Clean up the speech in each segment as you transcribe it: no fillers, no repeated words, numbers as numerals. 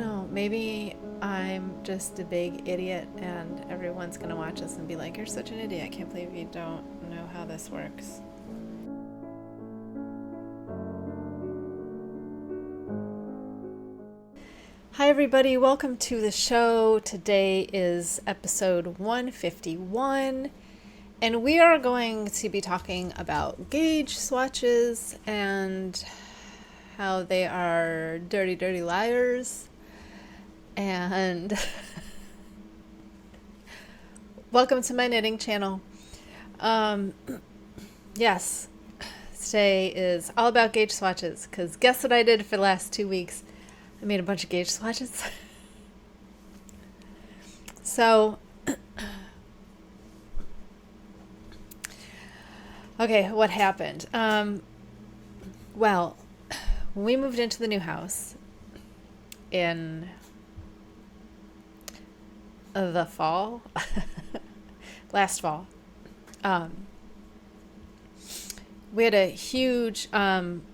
know. Maybe I'm just a big idiot and everyone's going to watch us and be like, you're such an idiot. I can't believe you don't know how this works. Hi, everybody. Welcome to the show. Today is episode 151, and we are going to be talking about gauge swatches and how they are dirty, dirty liars. And welcome to my knitting channel. Yes, today is all about gauge swatches, because guess what I did for the last 2 weeks? I made a bunch of gauge swatches. So, okay, what happened? Well, when we moved into the new house in the fall, last fall, we had a huge ramp.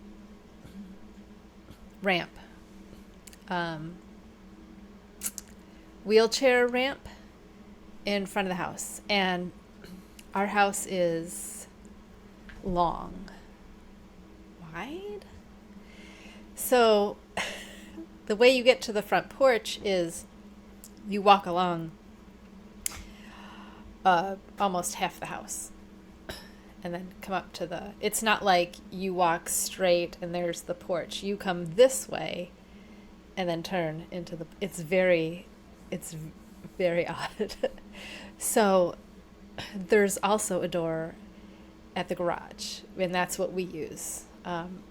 Wheelchair ramp in front of the house, and our house is long, wide. So the way you get to the front porch is you walk along almost half the house and then come up to the, it's not like you walk straight and there's the porch. You come this way and then turn into the, it's very odd. So there's also a door at the garage, and that's what we use, and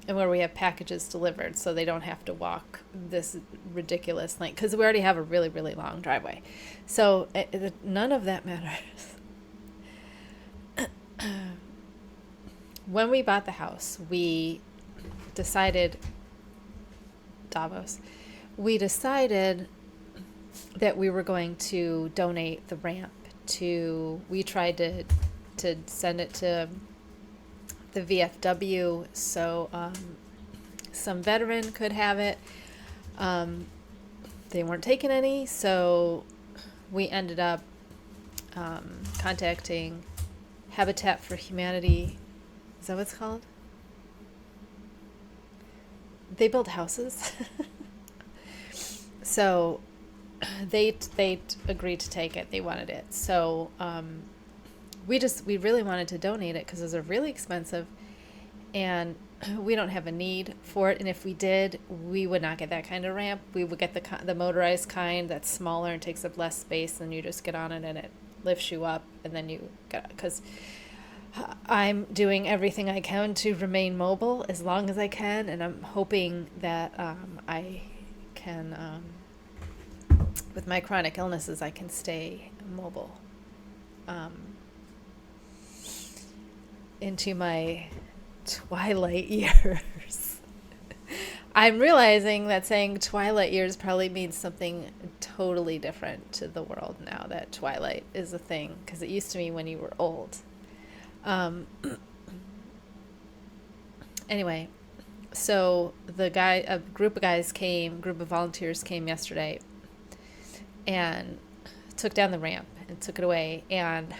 where we have packages delivered, so they don't have to walk this ridiculous length, because we already have a really, really long driveway. So none of that matters. When we bought the house, we decided that we were going to donate the ramp to, we tried to send it to the VFW so some veteran could have it. They weren't taking any, so we ended up contacting Habitat for Humanity. Is that what it's called? They build houses. So they agreed to take it. They wanted it. So we really wanted to donate it because those are really expensive, and we don't have a need for it. And if we did, we would not get that kind of ramp. We would get the motorized kind that's smaller and takes up less space, and you just get on it and it lifts you up, and then you get, because I'm doing everything I can to remain mobile as long as I can, and I'm hoping that I can, with my chronic illnesses, I can stay mobile into my twilight years. I'm realizing that saying twilight years probably means something totally different to the world now that twilight is a thing, because it used to mean when you were old. Anyway, so a group of volunteers came yesterday and took down the ramp and took it away, and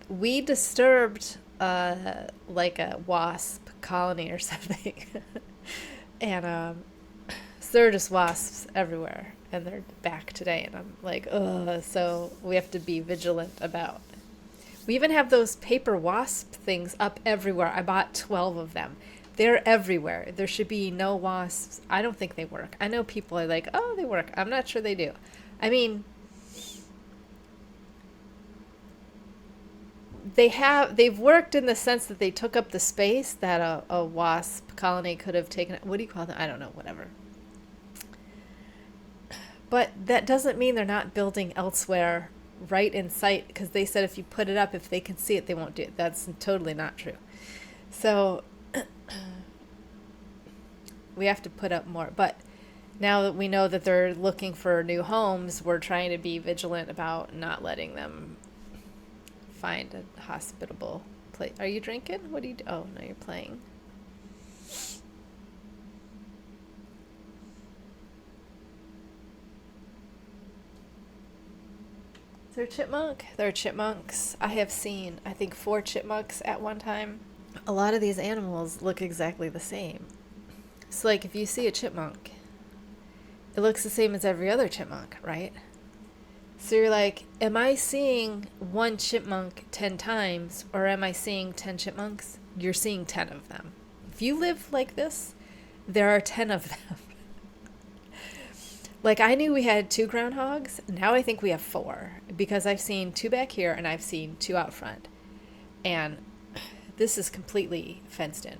we disturbed like a wasp colony or something. And so there are just wasps everywhere, and they're back today, and I'm like, ugh. So we have to be vigilant about. We even have those paper wasp things up everywhere. I bought 12 of them. They're everywhere. There should be no wasps. I don't think they work. I know people are like, oh, they work. I'm not sure they do. I mean, they've worked in the sense that they took up the space that a wasp colony could have taken. What do you call them? I don't know, whatever. But that doesn't mean they're not building elsewhere right in sight, because they said if you put it up, if they can see it, they won't do it. That's totally not true. So we have to put up more. But now that we know that they're looking for new homes, we're trying to be vigilant about not letting them find a hospitable place. Are you drinking? What do you do? Oh, no, you're playing. Is there a chipmunk? There are chipmunks. I have seen, I think, 4 chipmunks at one time. A lot of these animals look exactly the same. So, like, if you see a chipmunk, it looks the same as every other chipmunk, right? So you're like, am I seeing one chipmunk 10 times, or am I seeing 10 chipmunks? You're seeing 10 of them. If you live like this, there are 10 of them. Like, I knew we had 2 groundhogs. Now I think we have 4, because I've seen 2 back here and I've seen 2 out front. And this is completely fenced in.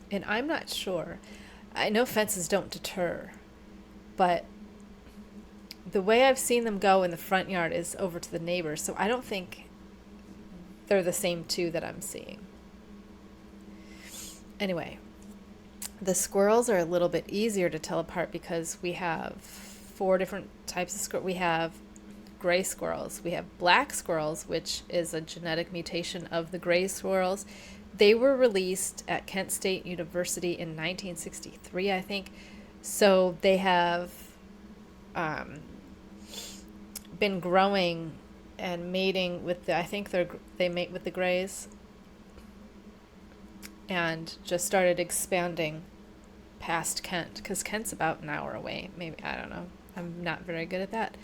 And I'm not sure. I know fences don't deter, but the way I've seen them go in the front yard is over to the neighbors. So I don't think they're the same 2 that I'm seeing. Anyway, the squirrels are a little bit easier to tell apart because we have 4 different types of squirrels. We have gray squirrels. We have black squirrels, which is a genetic mutation of the gray squirrels. They were released at Kent State University in 1963, I think. So they have been growing and mating with the, I think they mate with the grays, and just started expanding past Kent, because Kent's about an hour away. Maybe, I don't know. I'm not very good at that.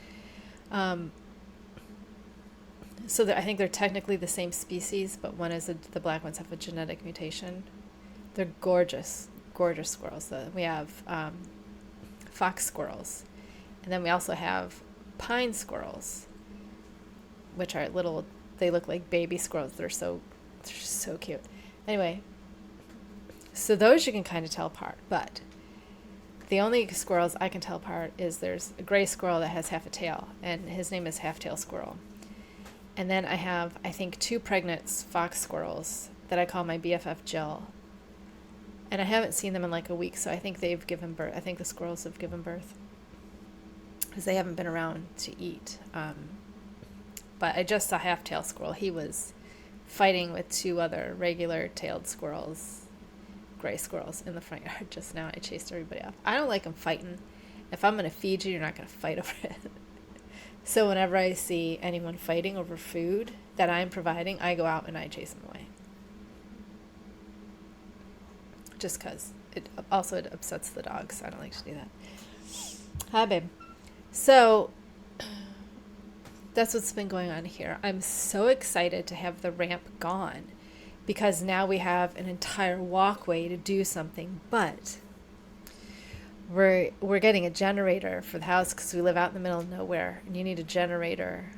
So I think they're technically the same species, but one is the black ones have a genetic mutation. They're gorgeous, gorgeous squirrels. We have fox squirrels, and then we also have pine squirrels, which are little. They look like baby squirrels. They're so cute. Anyway, so those you can kind of tell apart, but the only squirrels I can tell apart is there's a gray squirrel that has half a tail, and his name is Half-Tail Squirrel. And then I have, I think, 2 pregnant fox squirrels that I call my BFF Jill. And I haven't seen them in like a week, so I think they've given birth. I think the squirrels have given birth, because they haven't been around to eat. But I just saw Half-Tail Squirrel. He was fighting with 2 other regular-tailed squirrels, gray squirrels, in the front yard just now. I chased everybody off. I don't like them fighting. If I'm going to feed you, you're not going to fight over it. So whenever I see anyone fighting over food that I'm providing, I go out and I chase them away. Just because it upsets the dogs. I don't like to do that. Hi, babe. So that's what's been going on here. I'm so excited to have the ramp gone, because now we have an entire walkway to do something. But we're getting a generator for the house, because we live out in the middle of nowhere, and you need a generator.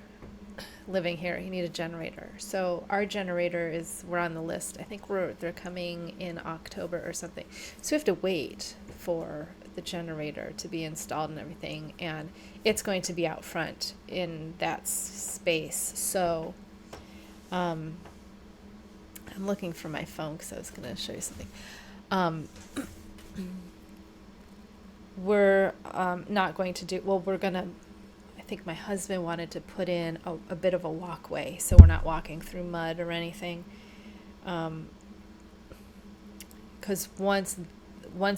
Living here, you need a generator. So our generator we're on the list. I think they're coming in October or something. So we have to wait for the generator to be installed and everything, and it's going to be out front in that space. So I'm looking for my phone because I was going to show you something. We're not going to do, well, we're going to, I think my husband wanted to put in a bit of a walkway, so we're not walking through mud or anything. Because once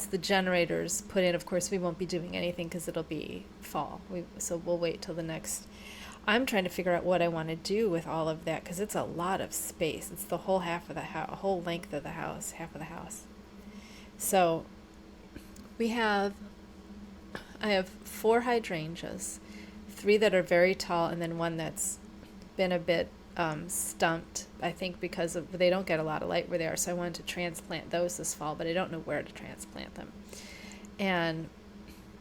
the generator's put in, of course, we won't be doing anything because it'll be fall. So we'll wait till the next. I'm trying to figure out what I want to do with all of that, because it's a lot of space. It's the whole half of the house, whole length of the house, half of the house. So I have 4 hydrangeas, 3 that are very tall, and then 1 that's been a bit stumped, I think, because they don't get a lot of light where they are. So I wanted to transplant those this fall, but I don't know where to transplant them. And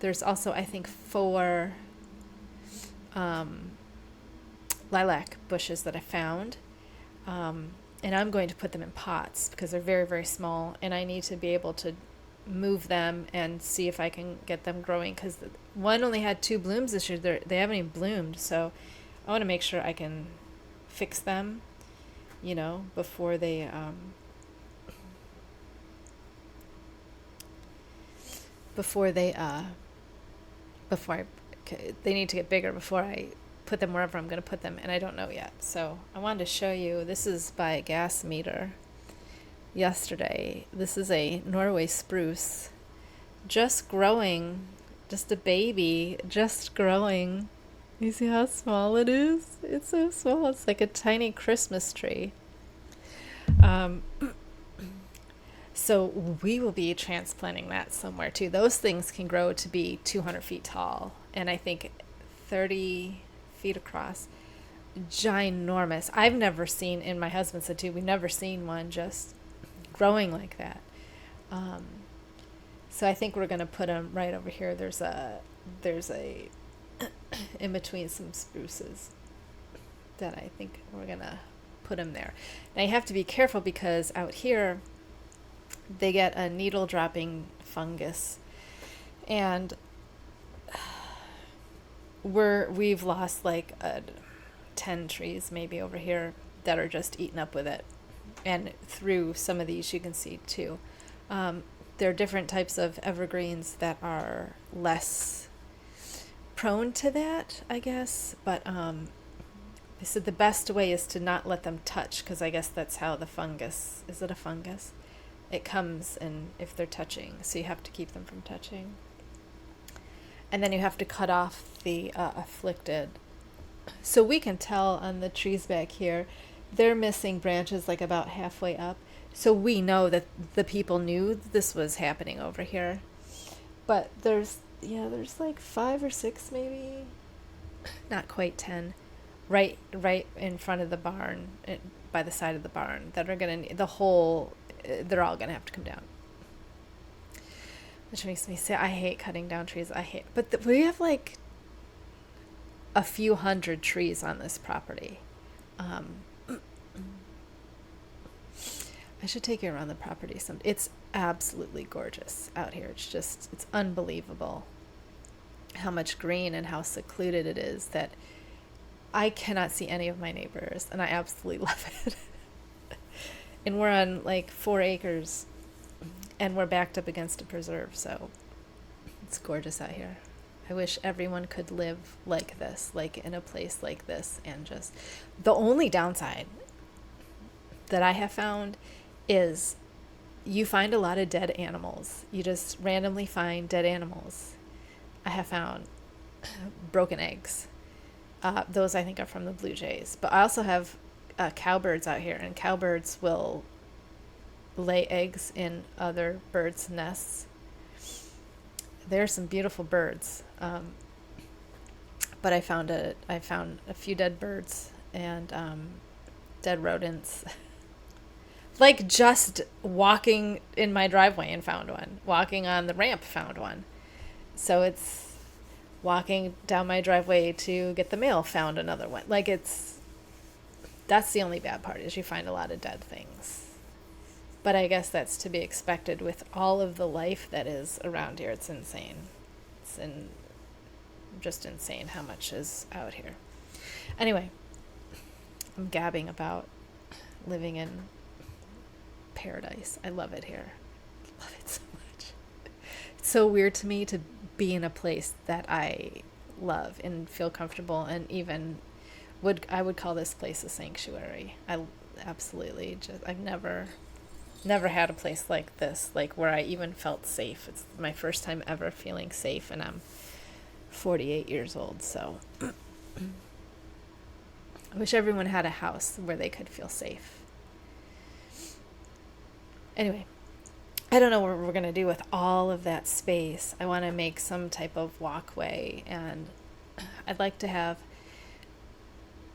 there's also, I think, 4 lilac bushes that I found. And I'm going to put them in pots because they're very, very small, and I need to be able to move them and see if I can get them growing, because one only had 2 blooms this year. They haven't even bloomed, so I want to make sure I can fix them, before they they need to get bigger before I put them wherever I'm going to put them, and I don't know yet. So I wanted to show you. This is by Gas Meter. Yesterday, this is a Norway spruce, just growing, just a baby, just growing. You see how small it is? It's so small. It's like a tiny Christmas tree. Um, so we will be transplanting that somewhere too. Those things can grow to be 200 feet tall and I think 30 feet across. Ginormous. I've never seen, and my husband said too, we've never seen one just growing like that. Um, so I think we're going to put them right over here. There's a in between some spruces that I think we're going to put them there. Now you have to be careful because out here they get a needle dropping fungus and we've lost like 10 trees maybe over here that are just eaten up with it. And through some of these you can see too. There are different types of evergreens that are less prone to that, I guess. But they said the best way is to not let them touch because I guess that's how the fungus, is it a fungus? It comes and if they're touching, so you have to keep them from touching. And then you have to cut off the afflicted. So we can tell on the trees back here, they're missing branches like about halfway up. So we know that the people knew this was happening over here. But there's like 5 or 6 maybe, not quite 10, right in front of the barn, by the side of the barn, that are gonna they're all gonna have to come down. Which makes me say I hate cutting down trees. But we have like a few hundred trees on this property. I should take you around the property some. It's absolutely gorgeous out here. It's unbelievable how much green and how secluded it is that I cannot see any of my neighbors, and I absolutely love it. And we're on like 4 acres, and we're backed up against a preserve, so it's gorgeous out here. I wish everyone could live like this, like in a place like this, and just the only downside that I have found is you find a lot of dead animals. You just randomly find dead animals. I have found broken eggs. Those I think are from the blue jays. But I also have cowbirds out here, and cowbirds will lay eggs in other birds' nests. There are some beautiful birds, but I found a few dead birds and dead rodents. Like just walking in my driveway and found one. Walking on the ramp, found one. So it's walking down my driveway to get the mail, found another one. Like that's the only bad part is you find a lot of dead things. But I guess that's to be expected with all of the life that is around here. It's insane. Just insane how much is out here. Anyway, I'm gabbing about living in paradise. I love it here. Love it so much. It's so weird to me to be in a place that I love and feel comfortable, and even I would call this place a sanctuary. I absolutely I've never had a place like this, like where I even felt safe. It's my first time ever feeling safe, and I'm 48 years old, so I wish everyone had a house where they could feel safe. Anyway, I don't know what we're going to do with all of that space. I want to make some type of walkway, and I'd like to have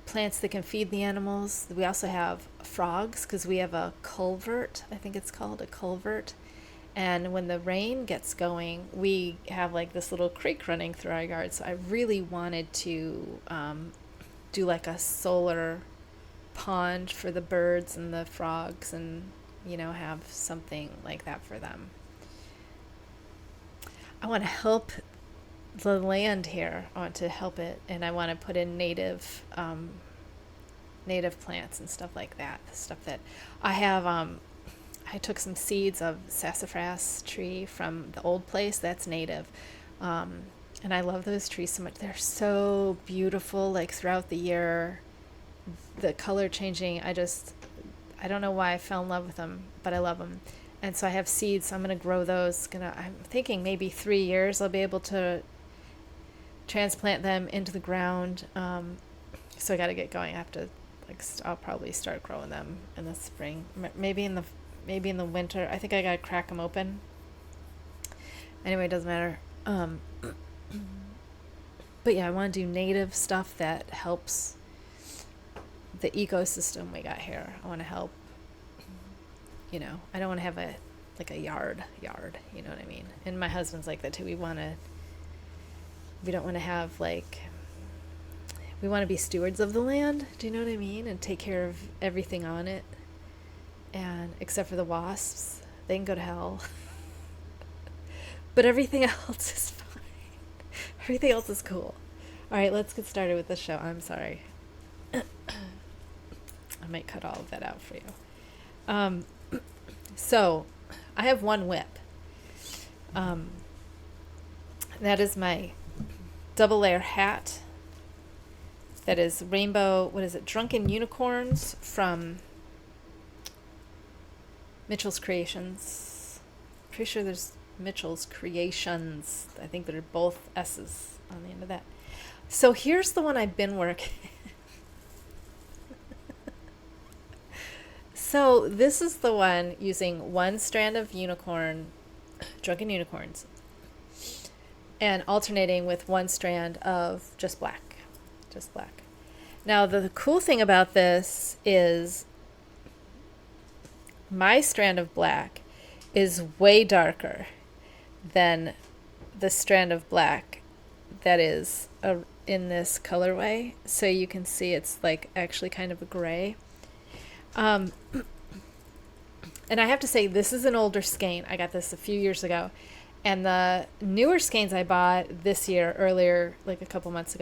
plants that can feed the animals. We also have frogs because we have a culvert. I think it's called a culvert. And when the rain gets going, we have like this little creek running through our yard. So I really wanted to do like a solar pond for the birds and the frogs, and have something like that for them. I want to help the land here. I want to help it, and I want to put in native plants and stuff like that. The stuff that I have. I took some seeds of sassafras tree from the old place. That's native, and I love those trees so much. They're so beautiful. Like throughout the year, the color changing. I don't know why I fell in love with them, but I love them. And so I have seeds, so I'm going to grow those. I'm thinking maybe 3 years I'll be able to transplant them into the ground. So I got to get going. I have to, I'll probably start growing them in the spring, maybe in the winter. I think I got to crack them open. Anyway, it doesn't matter. But yeah, I want to do native stuff that helps the ecosystem we got here. I want to help, I don't want to have a yard, you know what I mean? And my husband's like that too. We don't want to have we want to be stewards of the land. Do you know what I mean? And take care of everything on it. And except for the wasps, they can go to hell. But everything else is fine. Everything else is cool. All right, let's get started with the show. I'm sorry. I might cut all of that out for you. So, I have one whip. That is my double layer hat. That is rainbow, Drunken Unicorns from Mitchell's Creations. Pretty sure there's Mitchell's Creations. I think there are both S's on the end of that. So here's the one I've been working. So this is the one using one strand of Drunken Unicorns, and alternating with one strand of just black. Now the cool thing about this is my strand of black is way darker than the strand of black that is in this colorway. So you can see it's actually kind of a gray. And I have to say, this is an older skein. I got this a few years ago. And the newer skeins I bought this year, earlier, a month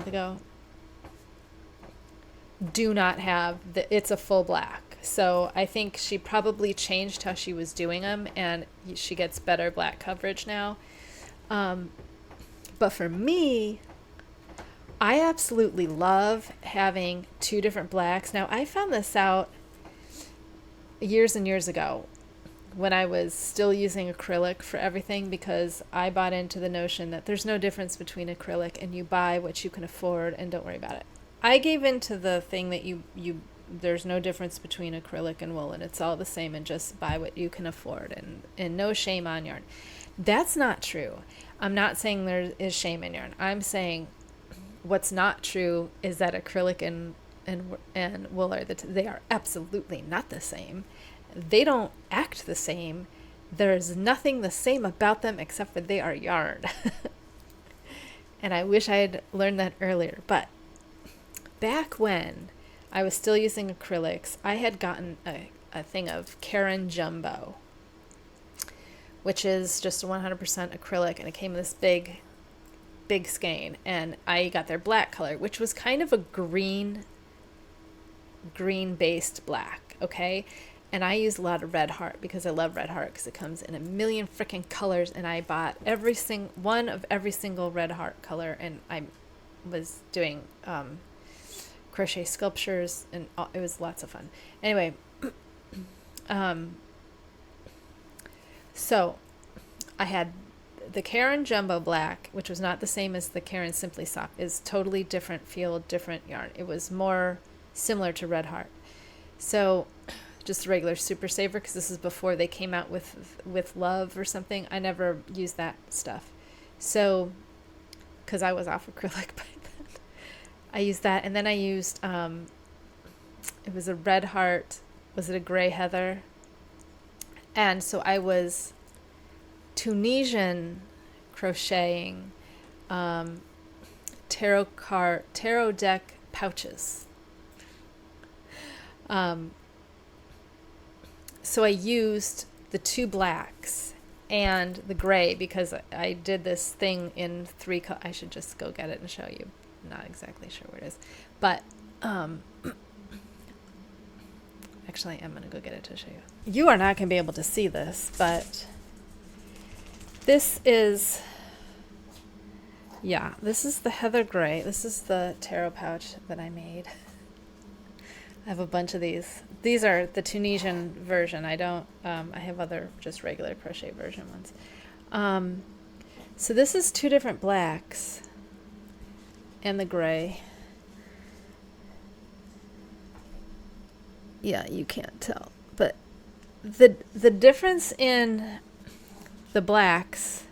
ago, do not have it's a full black. So I think she probably changed how she was doing them, and she gets better black coverage now. But for me, I absolutely love having two different blacks. Now, I found this out years and years ago when I was still using acrylic for everything, because I bought into the notion that there's no difference between acrylic, and you buy what you can afford and don't worry about it. I gave into the thing that there's no difference between acrylic and wool, and it's all the same, and just buy what you can afford, and no shame on yarn. That's not true. I'm not saying there is shame in yarn. I'm saying what's not true is that acrylic and wool they are absolutely not the same. They don't act the same. There's nothing the same about them except for they are yarn. And I wish I had learned that earlier. But back when I was still using acrylics, I had gotten a thing of Karen Jumbo, which is just 100% acrylic, and it came in this big skein. And I got their black color, which was kind of a green-based black, okay? And I use a lot of Red Heart because I love Red Heart, because it comes in a million freaking colors, and I bought one of every single Red Heart color, and I was doing crochet sculptures, and it was lots of fun. Anyway, so I had the Karen Jumbo Black, which was not the same as the Karen Simply Soft. Is totally different feel, different yarn. It was more similar to Red Heart. So just a regular Super Saver, because this is before they came out with Love or something. I never used that stuff. So, because I was off acrylic by then, I used that. And then I used, it was a Red Heart. Was it a Gray Heather? And so I was Tunisian crocheting tarot deck pouches. So I used the two blacks and the gray, because I did this thing in three colors. I should just go get it and show you. I'm not exactly sure where it is, but actually I'm going to go get it to show you. You are not going to be able to see this, but this is the Heather Gray. This is the tarot pouch that I made. I have a bunch of these. These are the Tunisian version. I have other just regular crochet version ones. So this is two different blacks. and the gray. Yeah, you can't tell, but the difference in the blacks,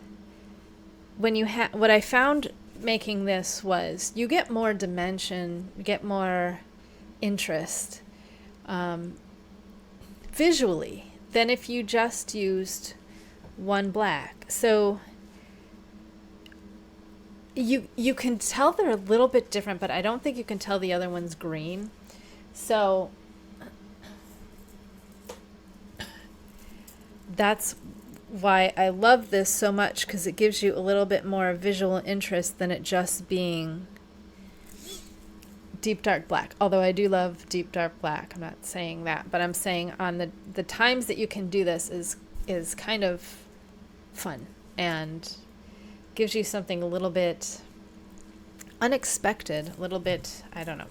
when you have, what I found making this was you get more dimension, you get more interest visually than if you just used one black. So you can tell they're a little bit different, but I don't think you can tell the other one's green. So that's why I love this so much, because it gives you a little bit more visual interest than it just being deep dark black. Although I do love deep dark black, I'm not saying that, but I'm saying on the times that you can do this is kind of fun and gives you something a little bit unexpected, a little bit, I don't know.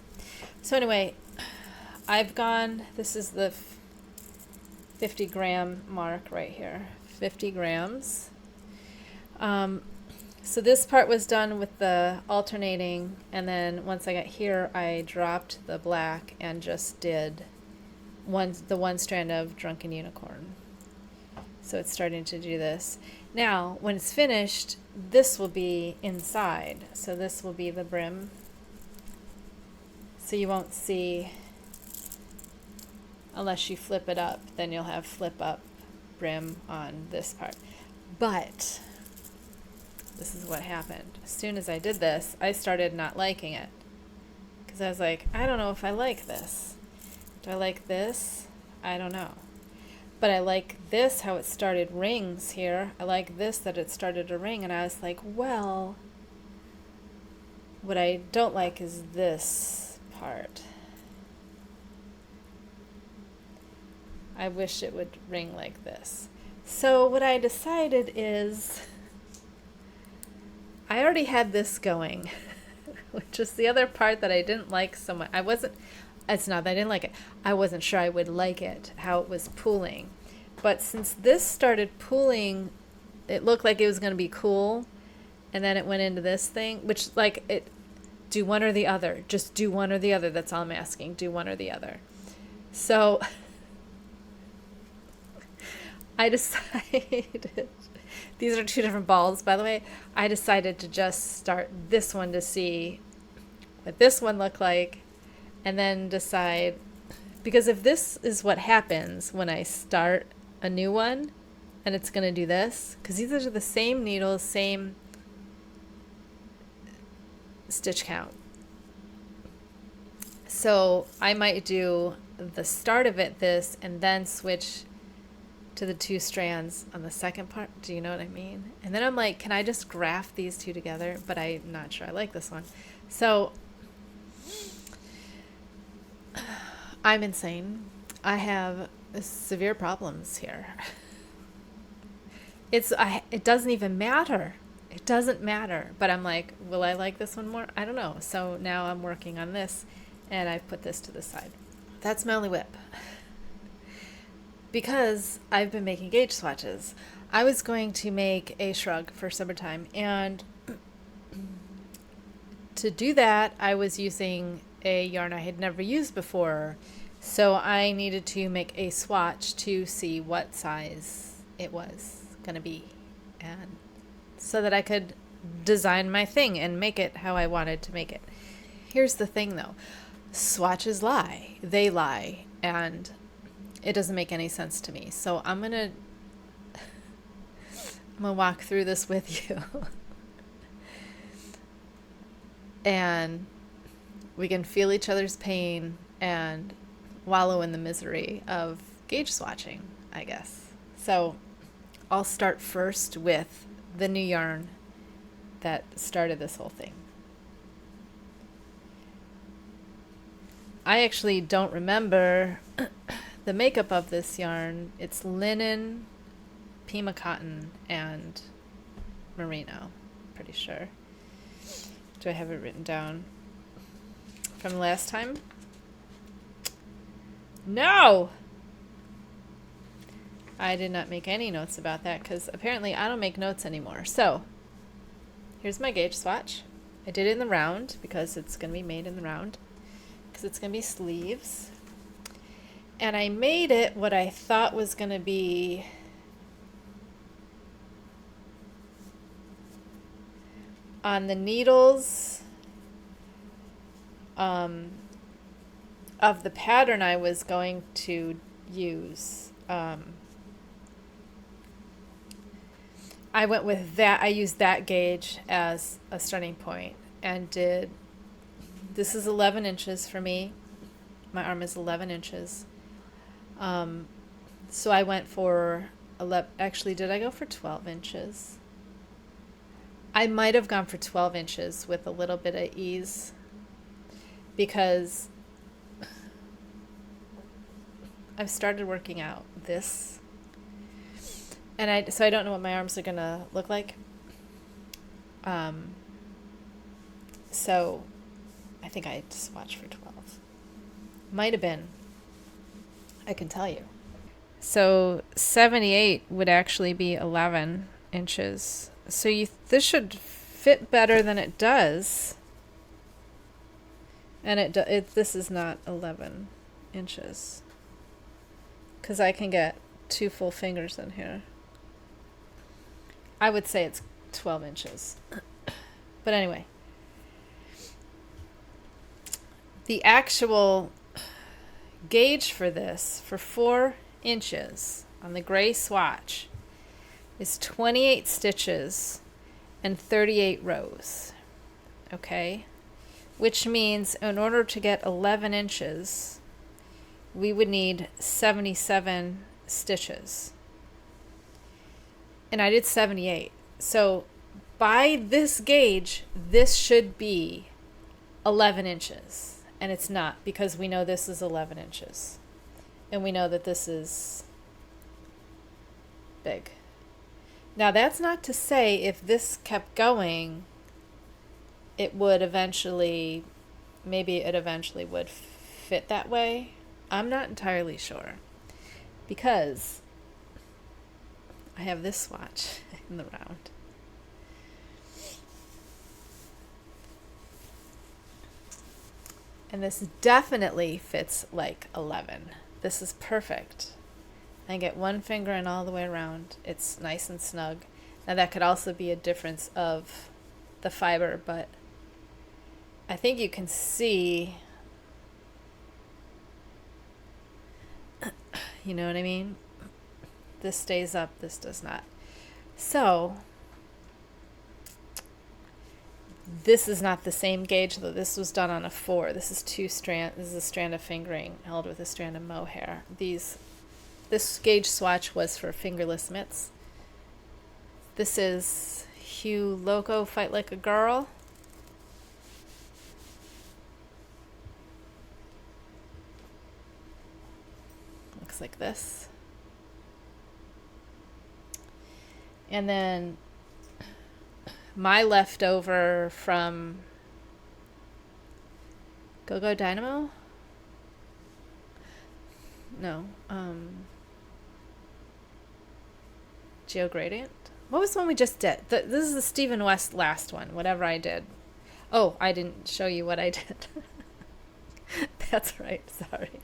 So anyway, I've gone, this is the 50 gram mark right here, 50 grams. So this part was done with the alternating, and then once I got here, I dropped the black and just did the one strand of Drunken Unicorn. So it's starting to do this. Now, when it's finished, this will be inside. So this will be the brim. So you won't see, unless you flip it up, then you'll have flip up brim on this part. But this is what happened. As soon as I did this, I started not liking it. Because I was like, I don't know if I like this. Do I like this? I don't know. But I like this, how it started rings here. I like this, that it started a ring. And I was like, well, what I don't like is this part. I wish it would ring like this. So what I decided is, I already had this going, which is the other part that I didn't like so much. It's not that I didn't like it. I wasn't sure I would like it, how it was pooling. But since this started pooling, it looked like it was going to be cool. And then it went into this thing, which do one or the other. Just do one or the other. That's all I'm asking. Do one or the other. So I decided, these are two different balls, by the way. I decided to just start this one to see what this one looked like, and then decide, because if this is what happens when I start a new one, and it's going to do this, because these are the same needles, same stitch count. So I might do the start of it this, and then switch to the two strands on the second part. Do you know what I mean? And then I'm like, can I just graft these two together? But I'm not sure I like this one. So I'm insane. I have severe problems here. It doesn't even matter. It doesn't matter. But I'm like, will I like this one more? I don't know. So now I'm working on this, and I've put this to the side. That's my only whip. Because I've been making gauge swatches. I was going to make a shrug for summertime, and to do that, I was using a yarn I had never used before. So I needed to make a swatch to see what size it was going to be, and so that I could design my thing and make it how I wanted to make it. Here's the thing though. Swatches lie. They lie, and it doesn't make any sense to me. So I'm gonna walk through this with you. And we can feel each other's pain and wallow in the misery of gauge swatching, I guess. So I'll start first with the new yarn that started this whole thing. I actually don't remember the makeup of this yarn. It's linen, Pima cotton, and merino, pretty sure. Do I have it written down from the last time? No! I did not make any notes about that, because apparently I don't make notes anymore. So here's my gauge swatch. I did it in the round because it's going to be made in the round, because it's going to be sleeves. And I made it what I thought was going to be on the needles of the pattern I was going to use. I went with that. I used that gauge as a starting point and did, this is 11 inches for me. My arm is 11 inches. So I went for 11, actually, did I go for 12 inches? I might have gone for 12 inches with a little bit of ease, because I've started working out this, and so I don't know what my arms are gonna look like. So I think I had to swatch for 12. Might have been. I can tell you. So 78 would actually be 11 inches. So this should fit better than it does. And this is not 11 inches. Because I can get 2 full fingers in here. I would say it's 12 inches. But anyway. The actual gauge for this, for 4 inches on the gray swatch, is 28 stitches and 38 rows. Okay? Which means in order to get 11 inches, we would need 77 stitches. And I did 78. So by this gauge, this should be 11 inches. And it's not, because we know this is 11 inches. And we know that this is big. Now that's not to say if this kept going, it would eventually, maybe it eventually would fit that way. I'm not entirely sure, because I have this swatch in the round. And this definitely fits like 11. This is perfect. I get one finger in all the way around. It's nice and snug. Now that could also be a difference of the fiber, but I think you can see, you know what I mean? This stays up, this does not. So this is not the same gauge, though. This was done on a 4. This is this is a strand of fingering held with a strand of mohair. This gauge swatch was for fingerless mitts. This is Hugh Loco Fight Like a Girl. Looks like this. And then my leftover from Go Go Dynamo? No. Geo Gradient? What was the one we just did? This is the Stephen West last one, whatever I did. Oh, I didn't show you what I did. That's right, sorry.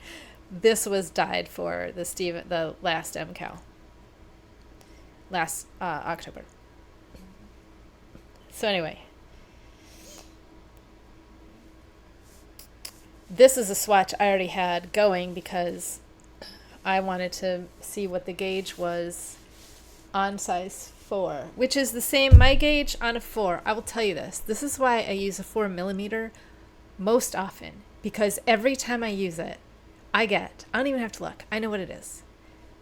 This was dyed for the last MCal. Last October. So anyway, this is a swatch I already had going because I wanted to see what the gauge was on size 4, which is the same, my gauge on a 4. I will tell you this. This is why I use a 4mm most often, because every time I use it, I don't even have to look. I know what it is.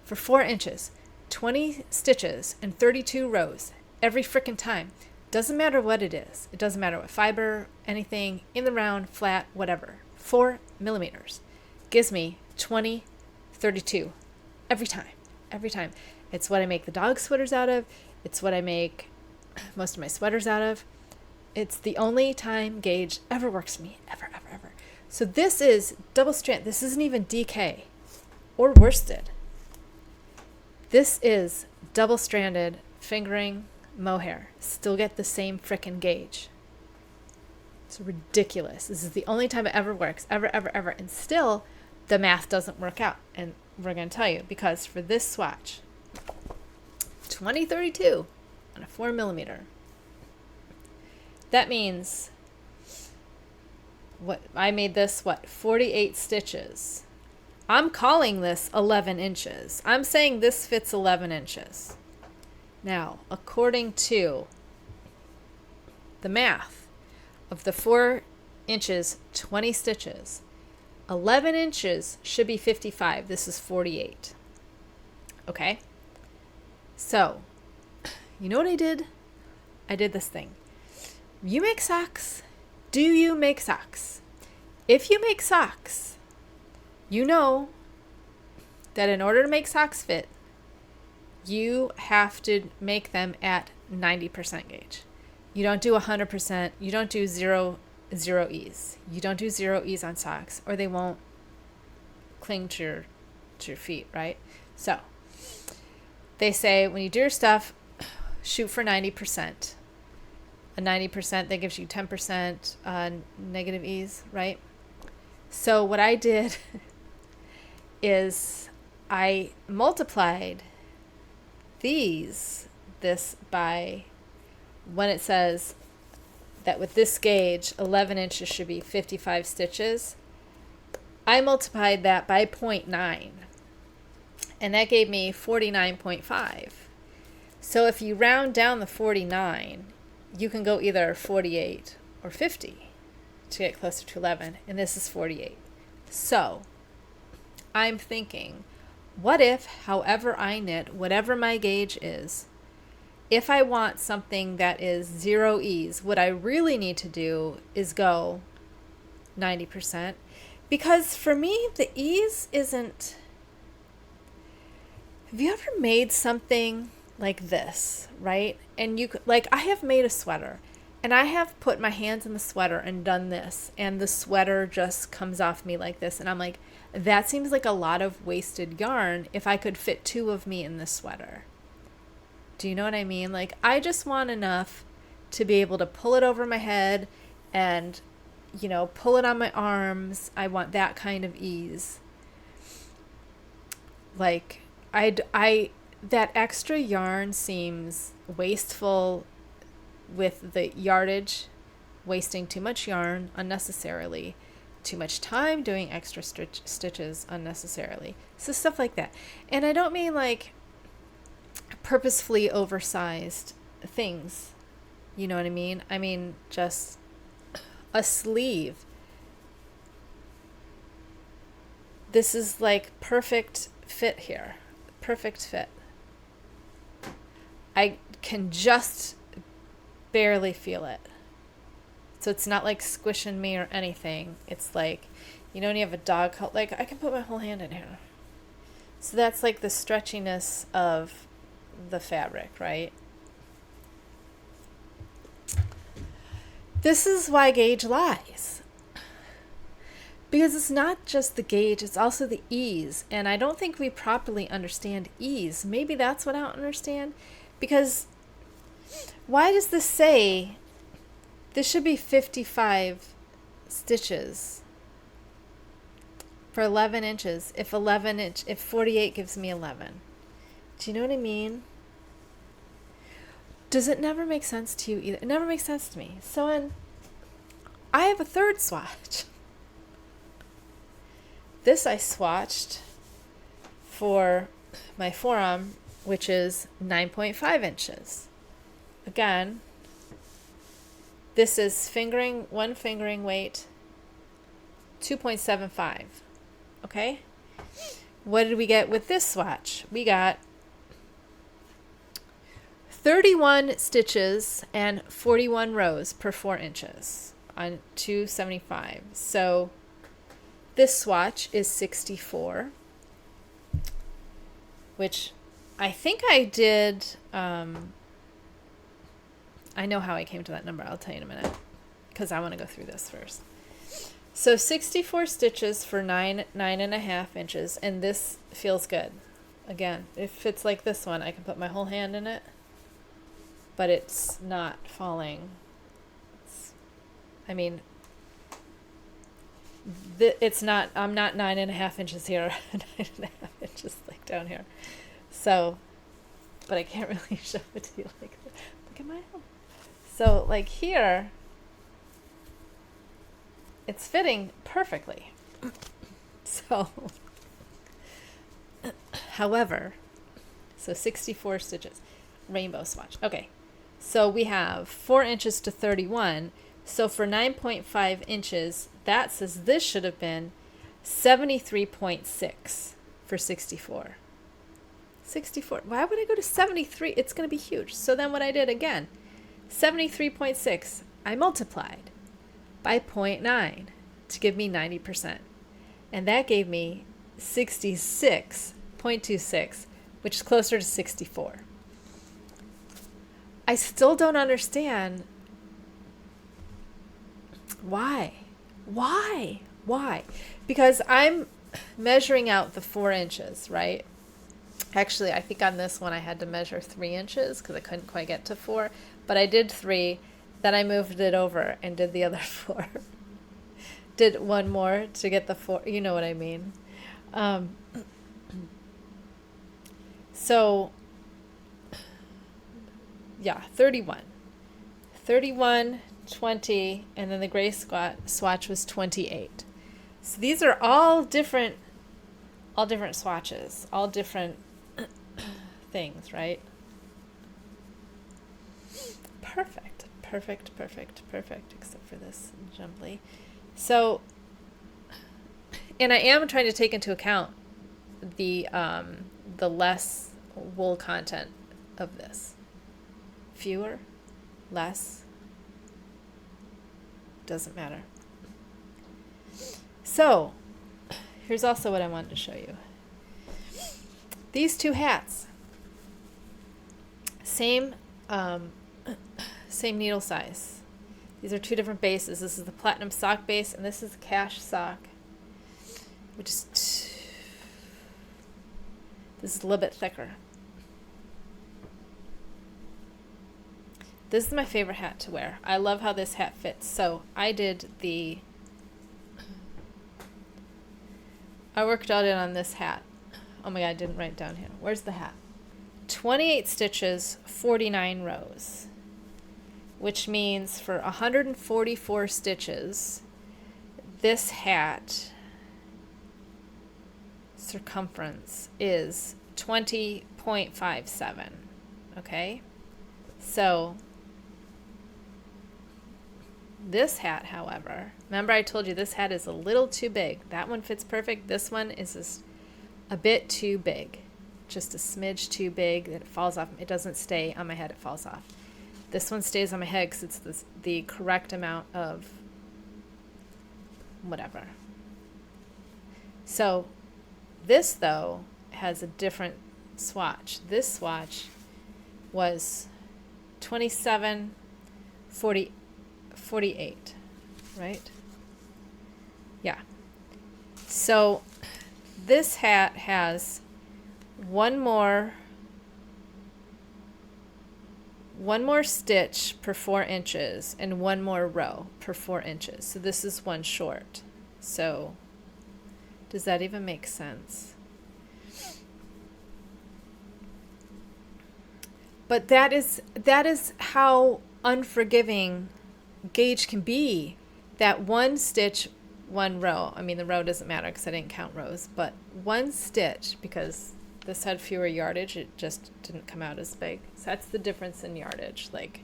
For 4 inches, 20 stitches and 32 rows every frickin' time. Doesn't matter what it is. It doesn't matter what fiber, anything, in the round, flat, whatever. 4mm gives me 20, 32 every time. Every time. It's what I make the dog sweaters out of. It's what I make most of my sweaters out of. It's the only time gauge ever works for me. Ever, ever, ever. So this is double strand. This isn't even DK or worsted. This is double-stranded fingering mohair. Still get the same frickin' gauge. It's ridiculous. This is the only time it ever works, ever, ever, ever. And still, the math doesn't work out. And we're going to tell you, because for this swatch, 2032 on a 4mm, that means what I made this, 48 stitches. I'm calling this 11 inches. I'm saying this fits 11 inches. Now, according to the math of the 4 inches, 20 stitches, 11 inches should be 55. This is 48. Okay? So, you know what I did? I did this thing. You make socks. Do you make socks? If you make socks, you know that in order to make socks fit, you have to make them at 90% gauge. You don't do 100%. You don't do zero ease. You don't do zero ease on socks, or they won't cling to your feet, right? So they say when you do your stuff, shoot for 90%. A 90%, that gives you 10% negative ease, right? So what I did is I multiplied this by, when it says that with this gauge, 11 inches should be 55 stitches, I multiplied that by 0.9, and that gave me 49.5. So if you round down the 49, you can go either 48 or 50 to get closer to 11, and this is 48. So I'm thinking, what if, however I knit, whatever my gauge is, if I want something that is zero ease, what I really need to do is go 90%, because for me, the ease isn't... Have you ever made something like this, right? And you could, like, I have made a sweater, and I have put my hands in the sweater and done this, and the sweater just comes off me like this, and I'm like, that seems like a lot of wasted yarn if I could fit 2 of me in this sweater. Do you know what I mean? Like, I just want enough to be able to pull it over my head and, you know, pull it on my arms. I want that kind of ease. Like, that extra yarn seems wasteful with the yardage, wasting too much yarn unnecessarily, too much time doing extra stitches unnecessarily. So stuff like that. And I don't mean like purposefully oversized things. You know what I mean? I mean just a sleeve. This is like perfect fit here. Perfect fit. I can just barely feel it. So it's not like squishing me or anything. It's like, you know, when you have a dog coat, like I can put my whole hand in here. So that's like the stretchiness of the fabric, right? This is why gauge lies. Because it's not just the gauge, it's also the ease. And I don't think we properly understand ease. Maybe that's what I don't understand. Because why does this say this should be 55 stitches for 11 inches if 48 gives me 11? Do you know what I mean? Does it never make sense to you either? It never makes sense to me. So I have a third swatch. This I swatched for my forearm, which is 9.5 inches. Again, this is one fingering weight, 2.75. Okay? What did we get with this swatch? We got 31 stitches and 41 rows per 4 inches on 275. So this swatch is 64, which I think I did, I know how I came to that number. I'll tell you in a minute because I want to go through this first. So 64 stitches for 9.5 inches, and this feels good. Again, if it's like this one, I can put my whole hand in it, but it's not falling. I mean, it's not, I'm not 9.5 inches here, 9.5 inches like down here. So, but I can't really show it to you like that. Look at my hand. So like here, it's fitting perfectly. So, however, so 64 stitches, rainbow swatch. Okay, so we have 4 inches to 31. So for 9.5 inches, that says this should have been 73.6 for 64. 64. Why would I go to 73? It's going to be huge. So then what I did again, 73.6, I multiplied by 0.9 to give me 90%. And that gave me 66.26, which is closer to 64. I still don't understand why. Because I'm measuring out the 4 inches, right? Actually, I think on this one I had to measure 3 inches because I couldn't quite get to 4, but I did 3. Then I moved it over and did the other 4. Did one more to get the 4. You know what I mean? So, yeah, 31. 31, 20, and then the gray swatch was 28. So these are all different swatches, all different things, right? Perfect, except for this jumbly. So, and I am trying to take into account the less wool content of this. Fewer, less, doesn't matter. So, here's also what I wanted to show you. These two hats, same needle size. These are two different bases. This is the platinum sock base, and this is the cash sock, which is this is a little bit thicker. This is my favorite hat to wear. I love how this hat fits. So I worked out it on this hat. Oh my God, I didn't write it down here. Where's the hat? 28 stitches, 49 rows, which means for 144 stitches, this hat circumference is 20.57. Okay? So this hat, however, remember I told you this hat is a little too big. That one fits perfect. This one is just a bit too big. Just a smidge too big that it falls off. It doesn't stay on my head, it falls off. This one stays on my head because it's the correct amount of whatever. So this, though, has a different swatch. This swatch was 27, 40, 48, right? Yeah. So this hat has one more stitch per 4 inches and one more row per 4 inches. So this is one short. So does that even make sense? But that is how unforgiving gauge can be. That one stitch, one row. I mean, the row doesn't matter because I didn't count rows, but one stitch, because this had fewer yardage, it just didn't come out as big. So that's the difference in yardage, like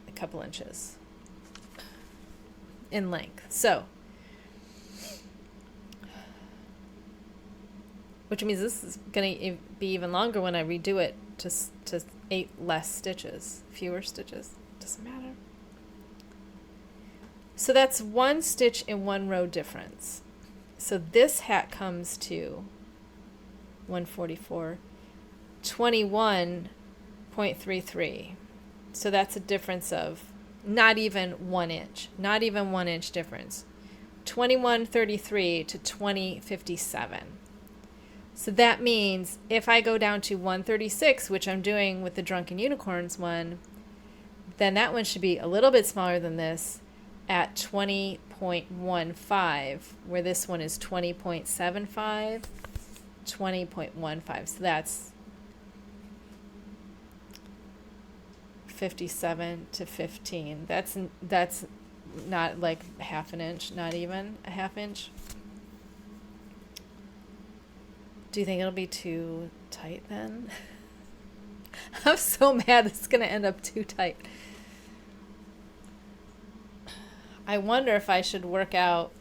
a couple inches in length. So, which means this is going to be even longer when I redo it to 8 less stitches, fewer stitches. Doesn't matter. So that's one stitch in one row difference. So this hat comes to 144, 21.33. So that's a difference of not even 1 inch, not even 1 inch difference. 21.33 to 20.57. So that means if I go down to 136, which I'm doing with the Drunken Unicorns one, then that one should be a little bit smaller than this, at 20.15, where this one is 20.75, 20.15. So that's 57 to 15. That's not like half an inch, not even a half inch. Do you think it'll be too tight then? I'm so mad it's going to end up too tight. I wonder if I should work out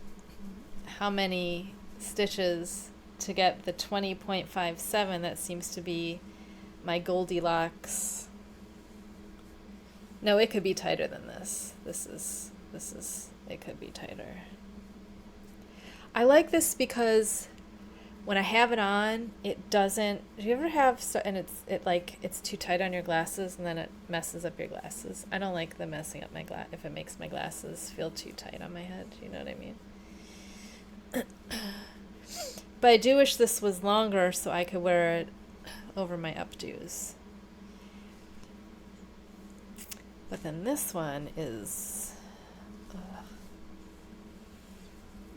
how many stitches to get the 20.57. That seems to be my Goldilocks. No, it could be tighter than this. It could be tighter. I like this because when I have it on, it doesn't. Do you ever have and it's too tight on your glasses and then it messes up your glasses? I don't like the messing up my glass if it makes my glasses feel too tight on my head. You know what I mean? But I do wish this was longer so I could wear it over my updos. But then this one is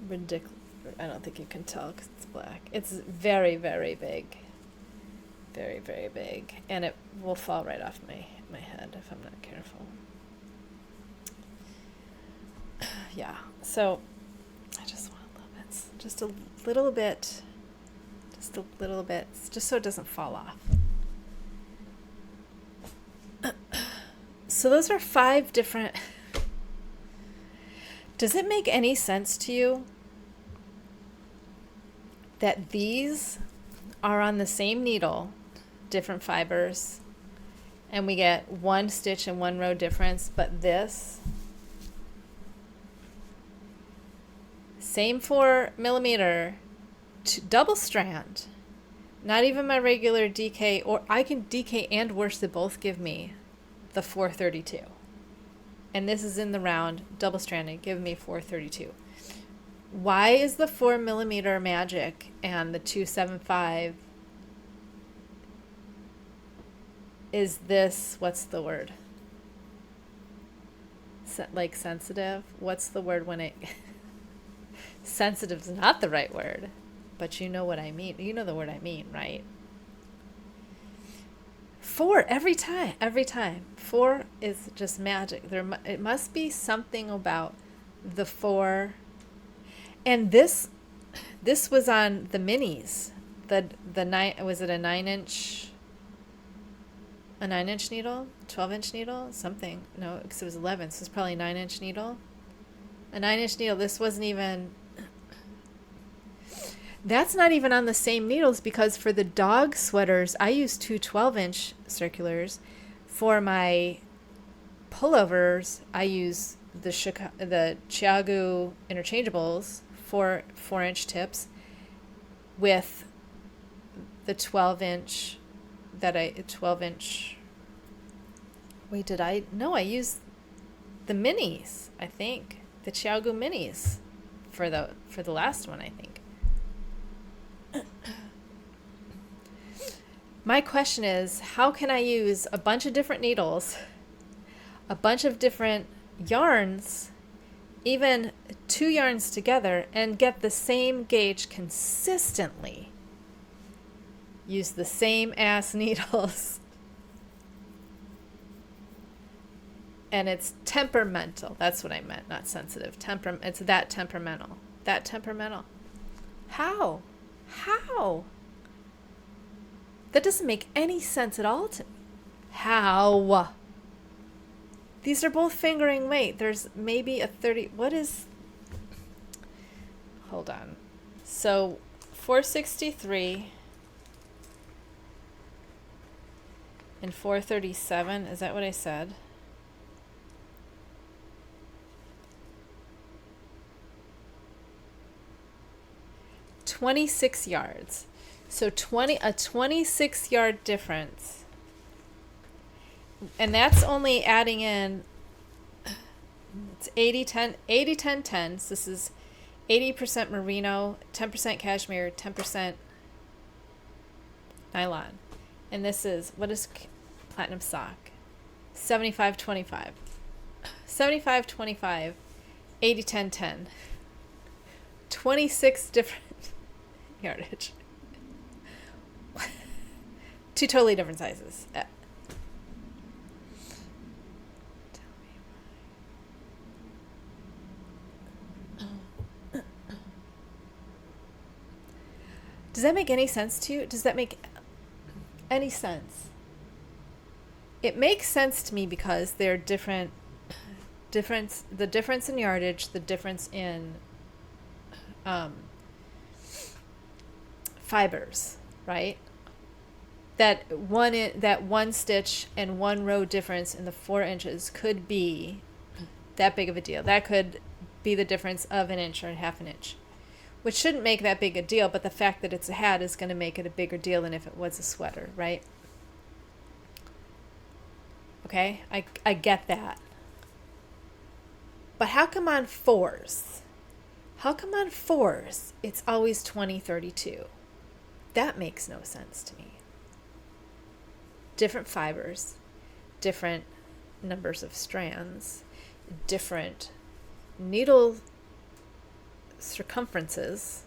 ridiculous. I don't think you can tell because it's black. It's very, very big. Very, very big. And it will fall right off my head if I'm not careful. Yeah, so I just want a little bit. Just a little bit. Just a little bit. Just so it doesn't fall off. So those are 5 different. Does it make any sense to you that these are on the same needle, different fibers, and we get 1 stitch and 1 row difference, but this, same 4mm, double strand, not even my regular DK, or I can DK and worsted both give me the 432. And this is in the round, double stranded, give me 432. Why is the 4mm magic and the 275 is this, what's the word? Like sensitive? What's the word when it sensitive is not the right word, but you know what I mean. You know the word I mean, right? 4 every time. 4 is just magic. It must be something about the 4. And this was on the minis. The 9, was it a 9-inch? A 9-inch needle, 12-inch needle, something. No, because it was 11. So it's probably a 9-inch needle. A 9-inch needle. This wasn't even. That's not even on the same needles because for the dog sweaters, I use 2 12-inch circulars. For my pullovers, I use the Chiagu interchangeables, 4-inch tips, with the 12-inch. 12-inch. Wait, did I? No, I used the minis. I think the Chiagu minis for the last one. I think. My question is, how can I use a bunch of different needles, a bunch of different yarns, even 2 yarns together, and get the same gauge consistently? Use the same ass needles. And it's temperamental. That's what I meant, not sensitive. It's that temperamental. That temperamental. How? That doesn't make any sense at all to me. How? These are both fingering weight. There's maybe a 30. What is? Hold on. So 463 and 437. Is that what I said? $26 yards. So a 26-yard difference. And that's only adding in, it's 80-10-10. So this is 80% merino, 10% cashmere, 10% nylon. And this is, what is platinum sock? 75-25. 75-25 80, 10, 10. 26 different yardage. Two totally different sizes. Does that make any sense to you? Does that make any sense? It makes sense to me because they're different. The difference in yardage, the difference in fibers, right? That one stitch and one row difference in the 4 inches could be that big of a deal. That could be the difference of an inch or half an inch, which shouldn't make that big a deal, but the fact that it's a hat is going to make it a bigger deal than if it was a sweater, right? Okay, I get that. But how come on 4s? How come on 4s it's always 20-32? That makes no sense to me. Different fibers, different numbers of strands, different needle circumferences,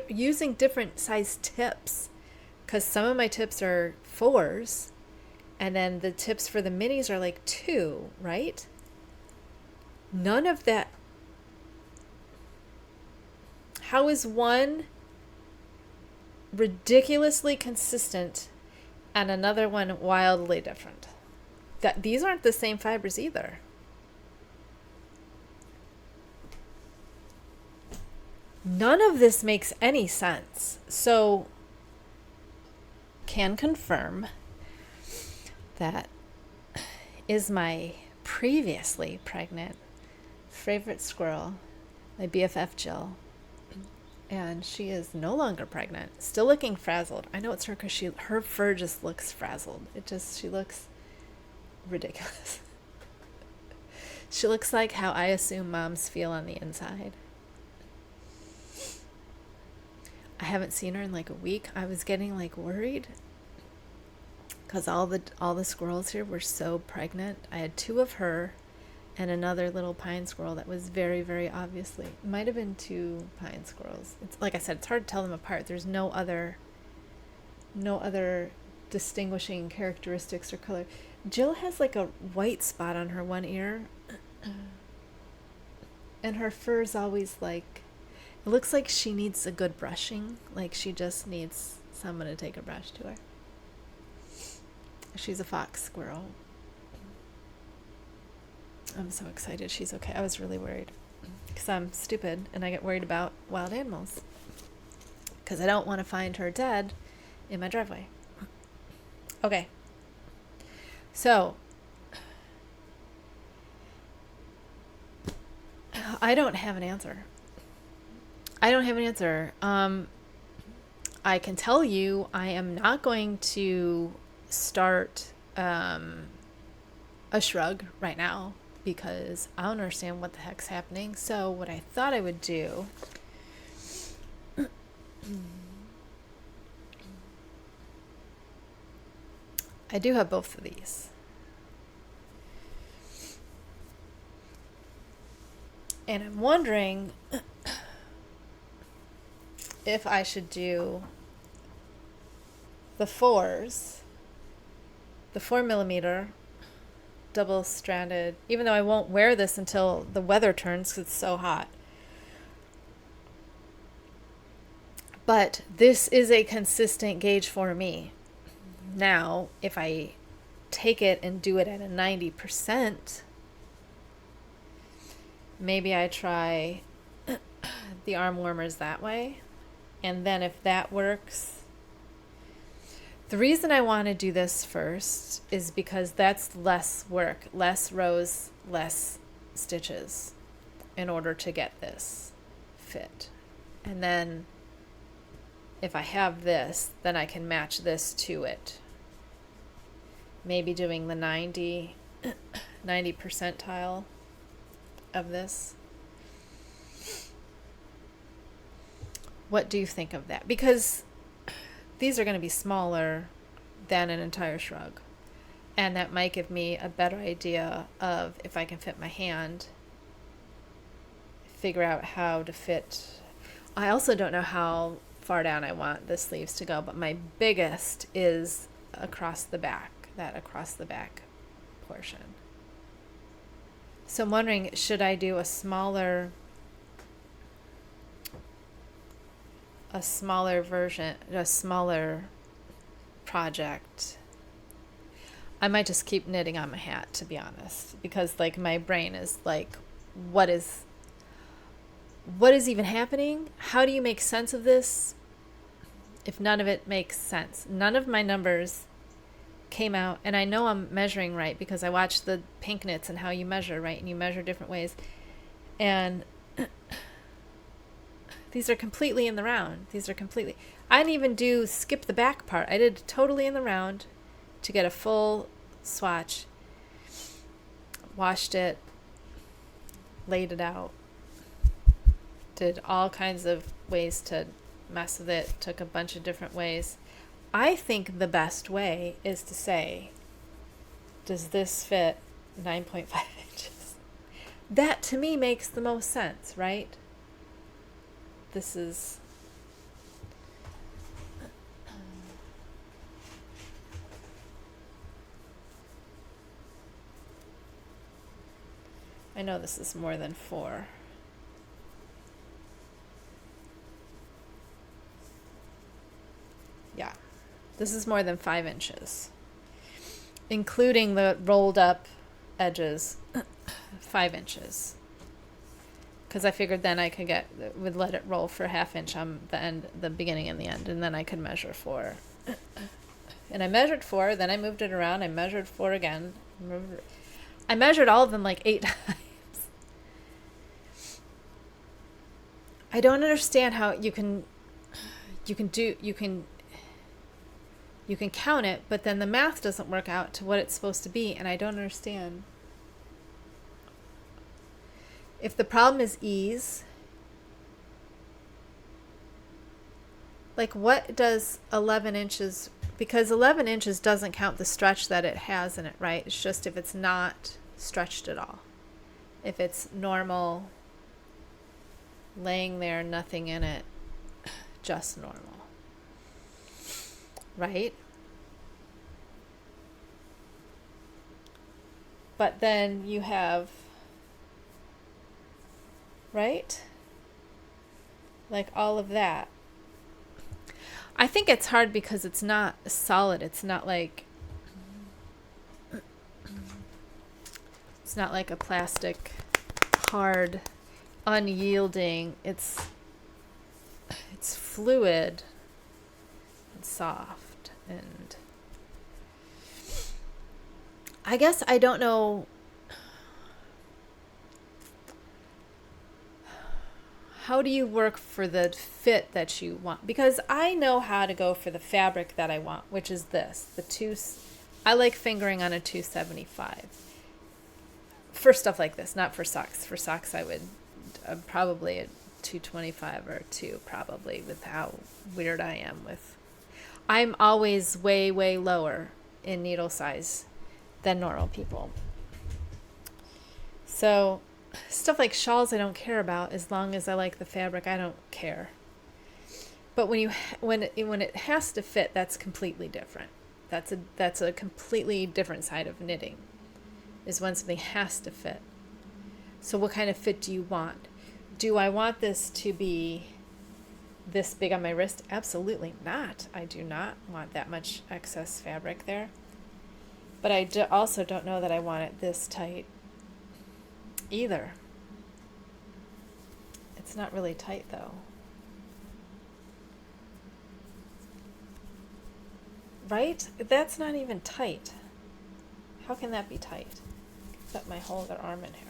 using different size tips, because some of my tips are 4s and then the tips for the minis are like 2, right? None of that. How is one ridiculously consistent and another one wildly different? That these aren't the same fibers either. None of this makes any sense. So, can confirm that is my previously pregnant favorite squirrel, my BFF Jill, and she is no longer pregnant, still looking frazzled. I know it's her because her fur just looks frazzled. She looks ridiculous. She looks like how I assume moms feel on the inside. I haven't seen her in like a week. I was getting like worried because all the squirrels here were so pregnant. I had 2 of her and another little pine squirrel that was very, very obviously, might have been 2 pine squirrels. It's like I said, it's hard to tell them apart. There's no other distinguishing characteristics or color. Jill has like a white spot on her one ear, and her fur is always like, it looks like she needs a good brushing. Like she just needs someone to take a brush to her. She's a fox squirrel. I'm so excited she's okay. I was really worried because I'm stupid and I get worried about wild animals because I don't want to find her dead in my driveway. Okay. So, I don't have an answer. I can tell you I am not going to start a shrug right now because I don't understand what the heck's happening. So what I thought I would do I do have both of these. And I'm wondering if I should do the 4s, the 4mm double-stranded, even though I won't wear this until the weather turns because it's so hot. But this is a consistent gauge for me. Now, if I take it and do it at a 90%, maybe I try the arm warmers that way. And then if that works, the reason I want to do this first is because that's less work, less rows, less stitches in order to get this fit. And then if I have this, then I can match this to it. Maybe doing the 90 percentile of this. What do you think of that? Because these are going to be smaller than an entire shrug. And that might give me a better idea of if I can fit my hand figure out how to fit. I also don't know how far down I want the sleeves to go, but my biggest is across the back, that across the back portion. So I'm wondering, should I do a smaller version, a smaller project? I might just keep knitting on my hat, to be honest, because like my brain is like, what is even happening? How do you make sense of this if none of it makes sense? None of my numbers came out, and I know I'm measuring right because I watched the pink knits and how you measure, right? And you measure different ways. And these are completely in the round. I didn't even skip the back part. I did totally in the round to get a full swatch. Washed it, laid it out, did all kinds of ways to mess with it, took a bunch of different ways. I think the best way is to say, does this fit 9.5 inches? That to me makes the most sense, right? This is I know this is more than 4. Yeah, this is more than 5 inches, including the rolled up edges, 5 inches. Because I figured then I would let it roll for ½ inch on the beginning and the end, and then I could measure 4. And I measured 4, then I moved it around, I measured 4 again. I measured all of them like 8 times. I don't understand how you can count it, but then the math doesn't work out to what it's supposed to be, and I don't understand. If the problem is ease, like what does 11 inches, because 11 inches doesn't count the stretch that it has in it, right? It's just if it's not stretched at all. If it's normal, laying there, nothing in it, just normal. Right? But then you have, right? Like all of that. I think it's hard because it's not solid. It's not like a plastic, hard, unyielding. It's fluid and soft, and I guess I don't know how do you work for the fit that you want, because I know how to go for the fabric that I want, which is this, I like fingering on a 275 for stuff like this, not for socks. For socks I would probably a 225 or 2, probably, with how weird I am with. I'm always way, way lower in needle size than normal people. So stuff like shawls I don't care about. As long as I like the fabric, I don't care. But when it has to fit, that's completely different. That's a completely different side of knitting, is when something has to fit. So what kind of fit do you want? Do I want this to be this big on my wrist? Absolutely not. I do not want that much excess fabric there. But I also don't know that I want it this tight either. It's not really tight though. Right? That's not even tight. How can that be tight? Except my whole other arm in here.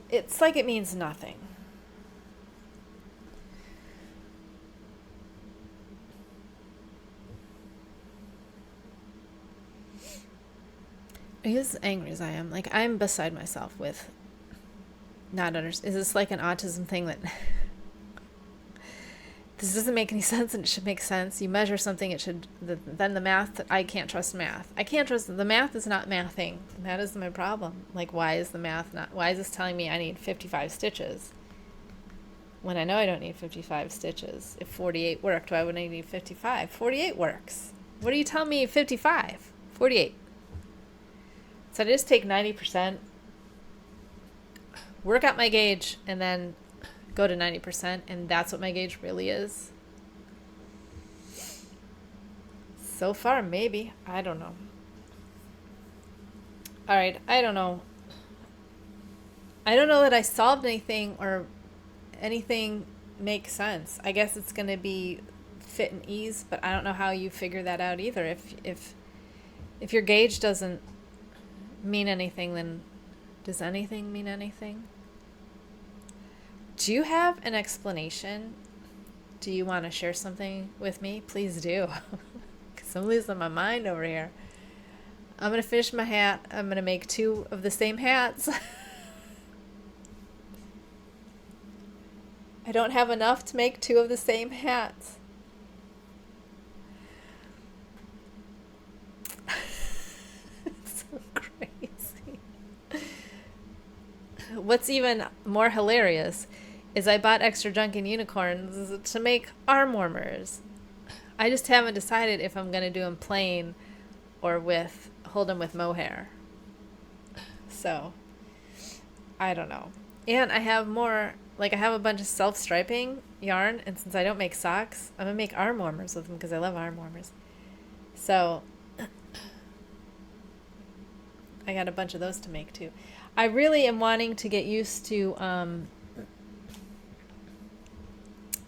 It's like it means nothing. As angry as I am, like I'm beside myself with not understand. Is this like an autism thing this doesn't make any sense and it should make sense. You measure something, it should, then the math, I can't trust math. I can't trust, the math is not mathing. That is my problem. Like, why is the math not, why is this telling me I need 55 stitches? When I know I don't need 55 stitches. If 48 worked, why wouldn't I need 55? 48 works. What do you tell me 55? 48. So I just take 90%, work out my gauge, and then go to 90%, and that's what my gauge really is. So far, maybe. I don't know. All right, I don't know. I don't know that I solved anything or anything makes sense. I guess it's going to be fit and ease, but I don't know how you figure that out either. If your gauge doesn't mean anything, then does anything mean anything? Do you have an explanation? Do you want to share something with me? Please do. Because I'm losing my mind over here. I'm going to finish my hat. I'm going to make 2 of the same hats. I don't have enough to make 2 of the same hats. It's so crazy. What's even more hilarious is I bought extra junk and unicorns to make arm warmers. I just haven't decided if I'm going to do them plain or hold them with mohair. So, I don't know. And I have more, like I have a bunch of self-striping yarn, and since I don't make socks, I'm going to make arm warmers with them because I love arm warmers. So, I got a bunch of those to make too. I really am wanting to get used to,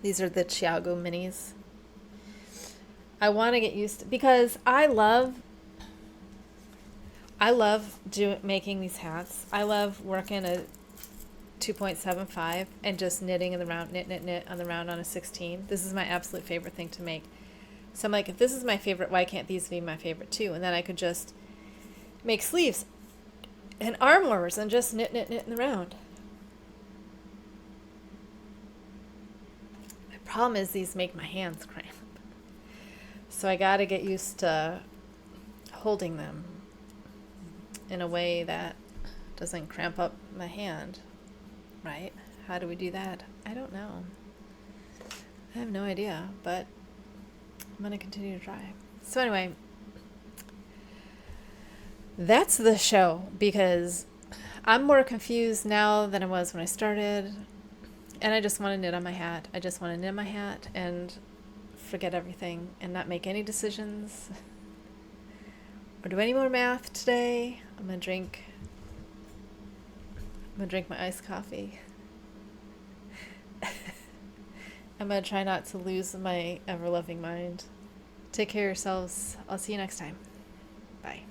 these are the Chiago minis. I want to get used to, because I love making these hats. I love working a 2.75 and just knitting in the round, knit on the round on a 16. This is my absolute favorite thing to make. So I'm like, if this is my favorite, why can't these be my favorite too? And then I could just make sleeves and arm warmers and just knit in the round. My problem is these make my hands cramp. So I got to get used to holding them in a way that doesn't cramp up my hand, right? How do we do that? I don't know. I have no idea, but I'm going to continue to try. So anyway, that's the show, because I'm more confused now than I was when I started, and I just want to knit on my hat. I just want to knit my hat and forget everything and not make any decisions or do any more math today. I'm gonna drink my iced coffee. I'm gonna try not to lose my ever-loving mind. Take care of yourselves. I'll see you next time. Bye.